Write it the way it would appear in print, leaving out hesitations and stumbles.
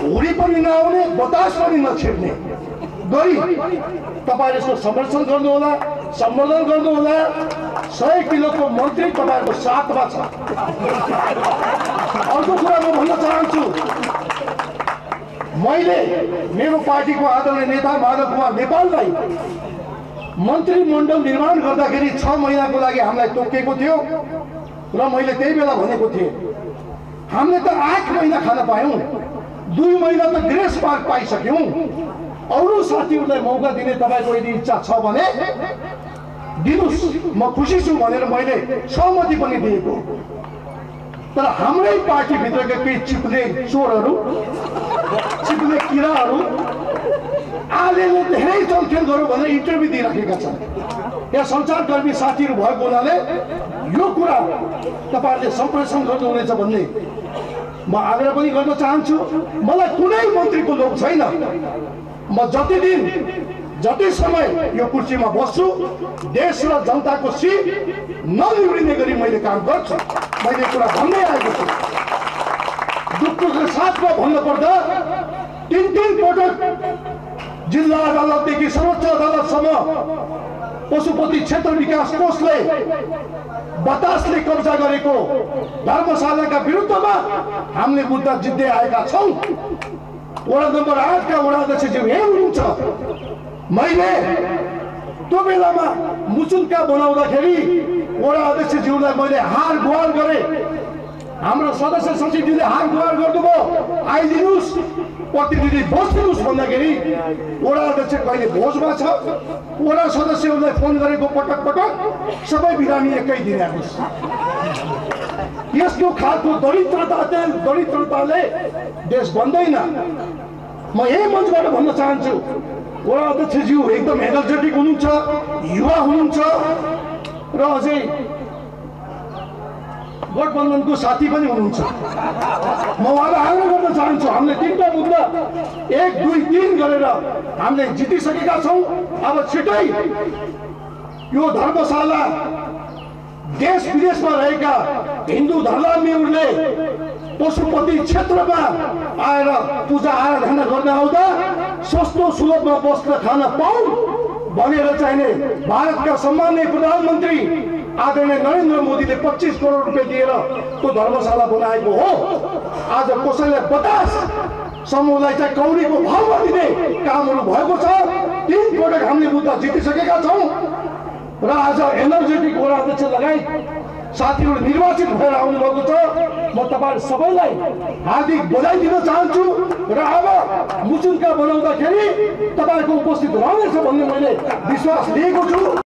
हुरी पनि नआउने बतास पनि नछिर्ने गरी तपाईहरु यसको संरक्षण गर्नुहोला, सम्बोधन गर्नुहोला। 100 किलोको मन्त्री तपाईहरुको साथमा छ। अर्को कुरा म भन्न चाहन्छु, मैले मेरो पार्टीको आदरणीय नेता माधव कुमार नेपाललाई मन्त्रीमण्डल निर्माण गर्दाखेरि 6 महिनाको लागि हामीलाई तोकेको थियो र मैले त्यही बेला भनेको थिएँ हामीले त 8 महिना खान पायौं, 2 महिना त ग्रेस मार्क पाइसक्यौं। अरू साथीहरूलाई मौका दिने तपाईको यदि इच्छा छ भने दिनुस्, म खुसी छु भनेर मैले सहमति पनि दिएको। तर हाम्रै पार्टी भित्रका केही चिप्ले चोरहरू, चिप्ले किराहरू आलेले धेरै चलखेल गरौँ भनेर इन्टरभ्यू दिइराखेका छन्। यहाँ सञ्चारकर्मी साथीहरू भएको हुनाले यो कुरा तपाईहरुले सम्प्रेषण गर्नुहुनेछ भन्ने म आग्रह पनि गर्न चाहन्छु। मलाई कुनै मन्त्रीको लोभ छैन। म जति समय यो कुर्सीमा बस्छु देश र जनताको सिट नबिग्रिने गरी मैले काम गर्छु। मैले कुरा भन्दै आएको छु। दुःखको साथमा भन्नुपर्दा 3 पटक जिल्ला अदालतदेखि सर्वोच्च अदालतसम्म पशुपति क्षेत्र विकास कोषले बतासले कब्जा गरेको धर्मशालाका विरुद्धमा हामीले मुद्दा जित्दै आएका छौं। वडा नम्बर 8 का वडा अध्यक्षज्यू यही हुनुहुन्छ। मैले त्यो बेलामा मुचुल्का बनाउँदाखेरि वडा अध्यक्षज्यूलाई मैले हार गुहार गरे। हाम्रो सदस्य सचिवजीले हार गुहार गर्नुभयो, आइदिनुस् प्रतिनिधि बस्दिनुस् भन्दाखेरि वडा अध्यक्ष कहिले भोजमा छ। वडा सदस्यहरूलाई फोन गरेको पटक सबै बिरामी एकै दिन आउनुहोस्। यस्तो खालको दरिद्रताले देश बन्दैन। म यही मञ्चबाट भन्न चाहन्छु, वडा अध्यक्षज्यू एकदम एनर्जेटिक हुनुहुन्छ, युवा हुनुहुन्छ र अझै गठबन्धनको साथी पनि हुनुहुन्छ। म उहाँलाई आग्रह गर्न चाहन्छु, हामीले 3टा मुद्दा 1, 2, 3 गरेर हामीले जितिसकेका छौं। अब छिटै यो धर्मशाला देश विदेशमा रहेका हिन्दू धर्मावलम्बीहरूले पशुपति क्षेत्रमा आएर पूजा आराधना गर्न आउँदा सस्तो सुलभमा बस्न खान पाउन् भनेर चाहिने भारतका सम्माननीय प्रधानमन्त्री आदरणीय नरेन्द्र मोदीले 25 करोड रुपियाँ दिएर त्यो धर्मशाला बनाएको हो। आज कसैले बतास समूहलाई चाहिँ कौडीको भावमा दिने कामहरू भएको छ। 3 पटक हामीले मुद्दा जितिसकेका छौं र आज एनर्जेटिक वडा अध्यक्ष लगायत साथीहरू निर्वाचित भएर आउनु भएको छ। म तपाईहरु सबैलाई हार्दिक बधाई दिन चाहन्छु र अब मुचुल्का बनाउँदाखेरि तपाईहरुको उपस्थित रहनेछ भन्ने मैले विश्वास लिएको छु।